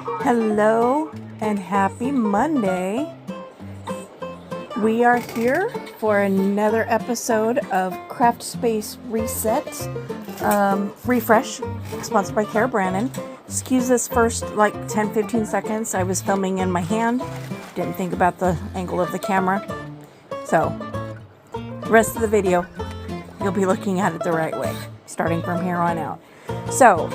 Hello and happy Monday. We are here for another episode of Craft Space Reset Refresh, sponsored by Kara Brannon. Excuse this first 10-15 seconds. I was filming in my hand. Didn't think about the angle of the camera. So, the rest of the video, you'll be looking at it the right way, starting from here on out. So,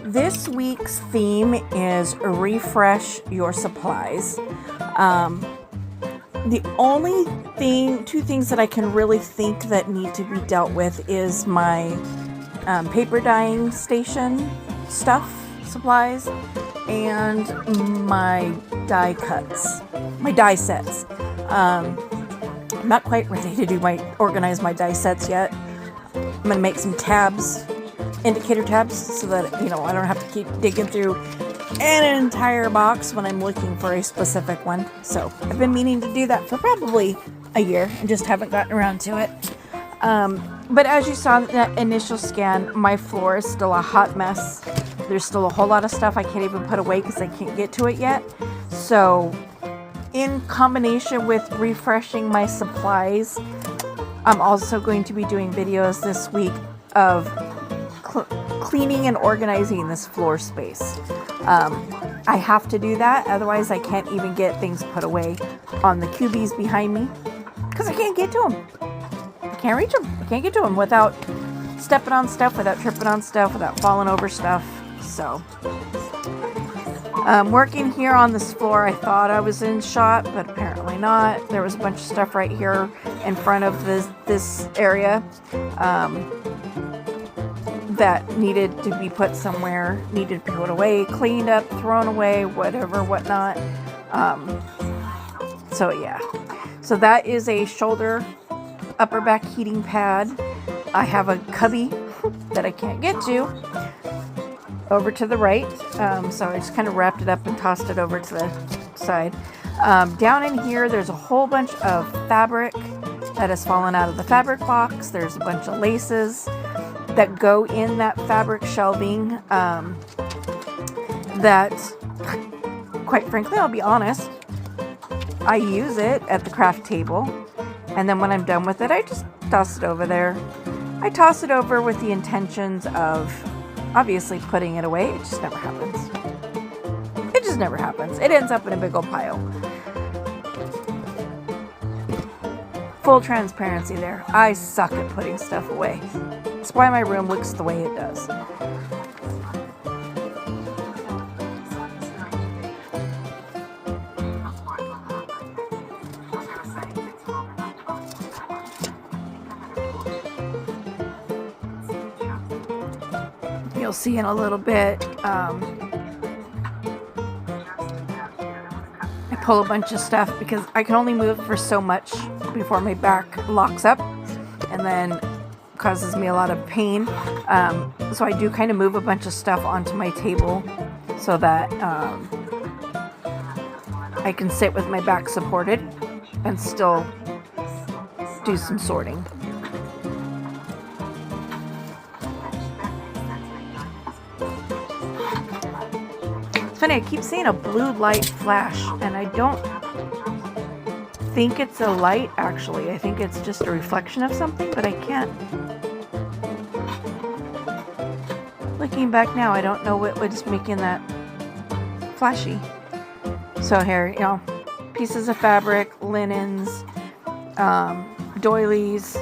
this week's theme is refresh your supplies. The only two things that I can really think that need to be dealt with is my paper dyeing station supplies, and my die cuts, my die sets. I'm not quite ready to organize my die sets yet. I'm gonna make some tabs, indicator tabs, so that I don't have to keep digging through an entire box when I'm looking for a specific one. So I've been meaning to do that for probably a year and just haven't gotten around to it. But as you saw in that initial scan, my floor is still a hot mess. There's still a whole lot of stuff I can't even put away because I can't get to it yet. So in combination with refreshing my supplies, I'm also going to be doing videos this week of cleaning and organizing this floor space. I have to do that, otherwise I can't even get things put away on the cubies behind me because I can't get to them. I can't reach them. I can't get to them without stepping on stuff, without tripping on stuff, without falling over stuff. So, working here on this floor, I thought I was in shot, but apparently not. There was a bunch of stuff right here in front of this area that needed to be put somewhere, needed to be put away, cleaned up, thrown away, whatever, whatnot. So yeah. So that is a shoulder upper back heating pad. I have a cubby that I can't get to over to the right. So I just kind of wrapped it up and tossed it over to the side. Down in here, there's a whole bunch of fabric that has fallen out of the fabric box. There's a bunch of laces that go in that fabric shelving that, quite frankly, I'll be honest, I use it at the craft table, and then when I'm done with it, I just toss it over there. I toss it over with the intentions of obviously putting it away. It just never happens. It just never happens. It ends up in a big old pile. Full transparency there. I suck at putting stuff away. That's why my room looks the way it does. You'll see in a little bit, I pull a bunch of stuff because I can only move for so much before my back locks up, and then causes me a lot of pain. So I do kind of move a bunch of stuff onto my table so that I can sit with my back supported and still do some sorting. It's funny, I keep seeing a blue light flash, and I don't think it's a light actually. I think it's just a reflection of something, but I can't. Looking back now, I don't know what was making that flashy. So here, pieces of fabric, linens, doilies.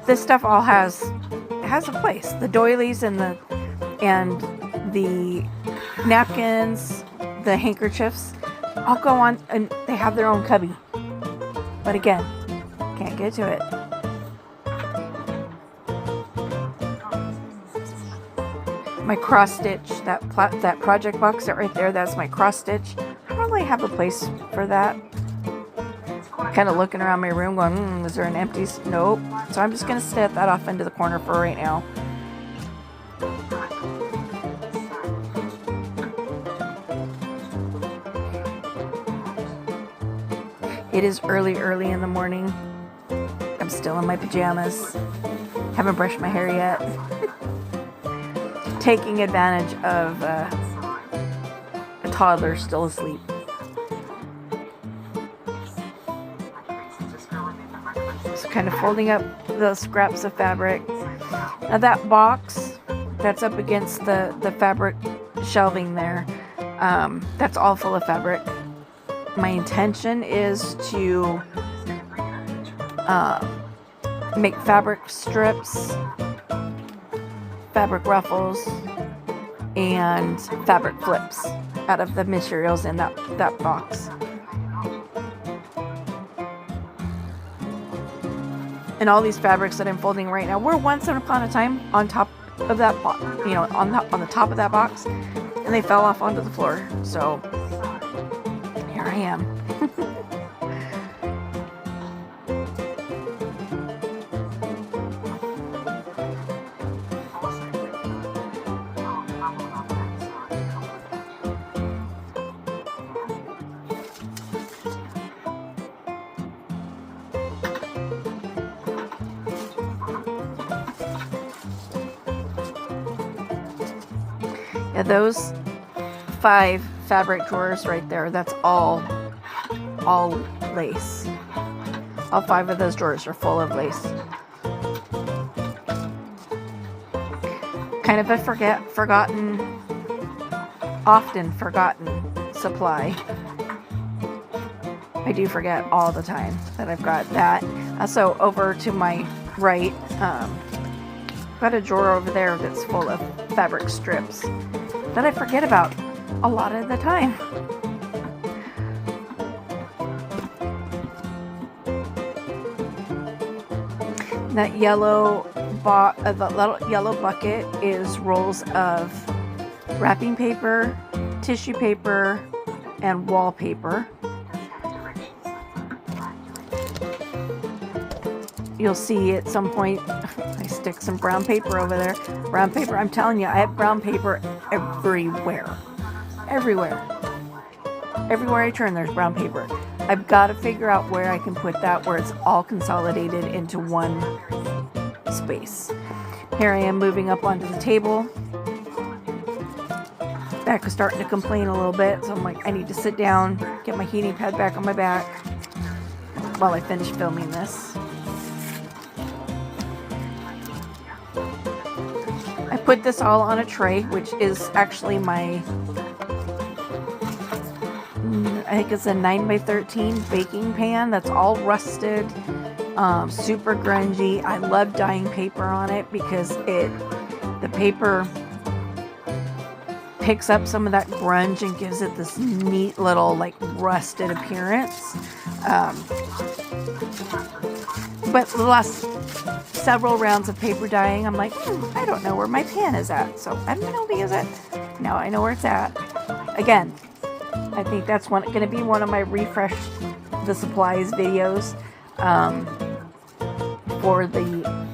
This stuff all has a place. The doilies and the napkins, the handkerchiefs, all go on, and they have their own cubby. But again, can't get to it. My cross stitch, that project box right there, that's my cross stitch. I don't really have a place for that. Kind of looking around my room going, is there an empty? Nope. So I'm just going to set that off into the corner for right now. It is early in the morning. I'm still in my pajamas. Haven't brushed my hair yet. Taking advantage of toddler's still asleep. So kind of folding up the scraps of fabric. Now that box that's up against the fabric shelving there, that's all full of fabric. My intention is to make fabric strips, fabric ruffles, and fabric flips out of the materials in that box. And all these fabrics that I'm folding right now were once upon a time on top of that box, you know, on the top of that box, and they fell off onto the floor. So here I am. Yeah, those 5 fabric drawers right there, that's all lace. All 5 of those drawers are full of lace. Kind of a often forgotten supply. I do forget all the time that I've got that. So over to my right, got a drawer over there that's full of fabric strips that I forget about a lot of the time. That yellow bucket is rolls of wrapping paper, tissue paper, and wallpaper. You'll see at some point I stick some brown paper over there. Brown paper, I'm telling you, I have brown paper everywhere. Everywhere I turn, there's brown paper. I've got to figure out where I can put that, where it's all consolidated into one space. Here I am moving up onto the table. Back was starting to complain a little bit, so I'm like, I need to sit down, get my heating pad back on my back while I finish filming this. I put this all on a tray, which is actually my, I think it's a 9x13 baking pan that's all rusted, super grungy. I love dyeing paper on it because the paper picks up some of that grunge and gives it this neat little like rusted appearance. But the last several rounds of paper dyeing, I'm like, I don't know where my pan is at. So I'm going to use it. Now I know where it's at. Again, I think that's going to be one of my refresh the supplies videos for the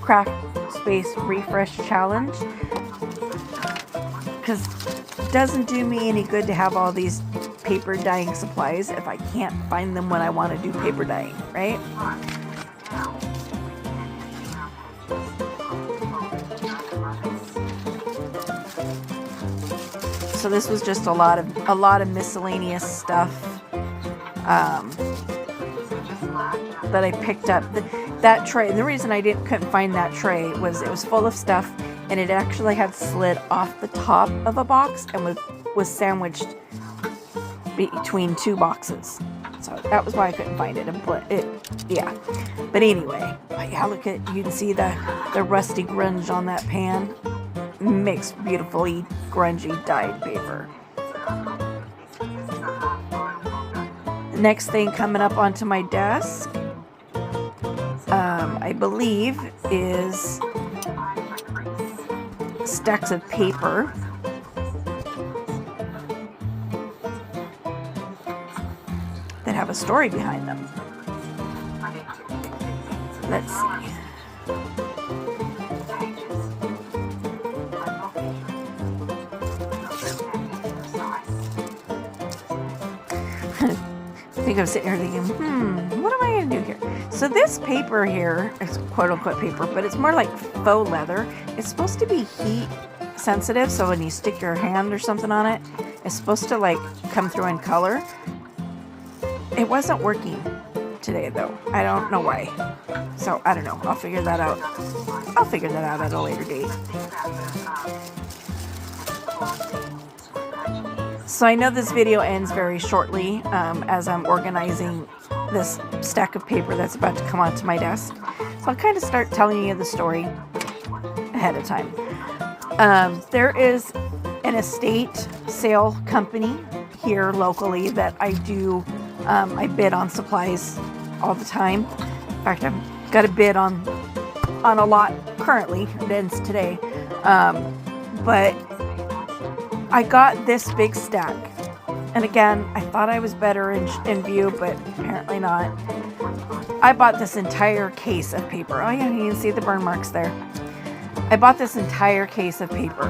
craft space refresh challenge. Because it doesn't do me any good to have all these paper dyeing supplies if I can't find them when I want to do paper dyeing, right? So this was just a lot of miscellaneous stuff that I picked up. That tray, and the reason I couldn't find that tray was it was full of stuff, and it actually had slid off the top of a box and was sandwiched between 2 boxes. So that was why I couldn't find it. Yeah. But anyway, yeah, look at, you can see the rusty grunge on that pan. Makes beautifully grungy dyed paper. The next thing coming up onto my desk, I believe, is stacks of paper. That have a story behind them. Let's see. I think I'm sitting here thinking, what am I going to do here? So this paper here is quote-unquote paper, but it's more like faux leather. It's supposed to be heat sensitive, so when you stick your hand or something on it, is supposed to like come through in color. It wasn't working today though. I don't know why. So I don't know. I'll figure that out. I'll figure that out at a later date. So I know this video ends very shortly as I'm organizing this stack of paper that's about to come onto my desk. So I'll kind of start telling you the story ahead of time. There is an estate sale company here locally that I do. I bid on supplies all the time. In fact, I've got a bid on a lot currently. It ends today. But I got this big stack. And again, I thought I was better in view, but apparently not. I bought this entire case of paper. Oh yeah, you can see the burn marks there. I bought this entire case of paper.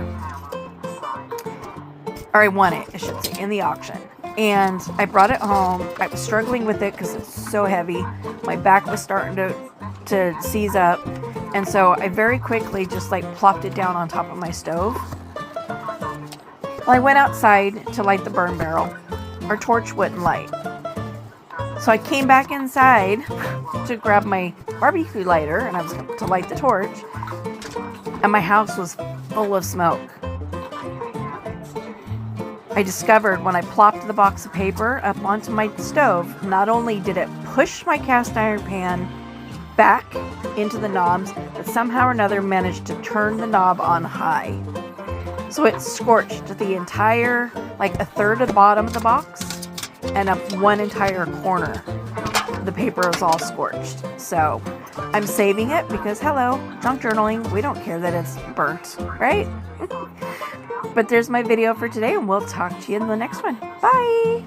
Or I won it, I should say, in the auction. And I brought it home. I was struggling with it because it's so heavy. My back was starting to seize up. And so I very quickly just like plopped it down on top of my stove. Well, I went outside to light the burn barrel. Our torch wouldn't light. So I came back inside to grab my barbecue lighter and I was going to light the torch. And my house was full of smoke. I discovered when I plopped the box of paper up onto my stove, not only did it push my cast iron pan back into the knobs, but somehow or another managed to turn the knob on high. So it scorched the entire, like a third of the bottom of the box and up one entire corner. The paper was all scorched. So I'm saving it because, hello, junk journaling, we don't care that it's burnt, right? But there's my video for today, and we'll talk to you in the next one. Bye!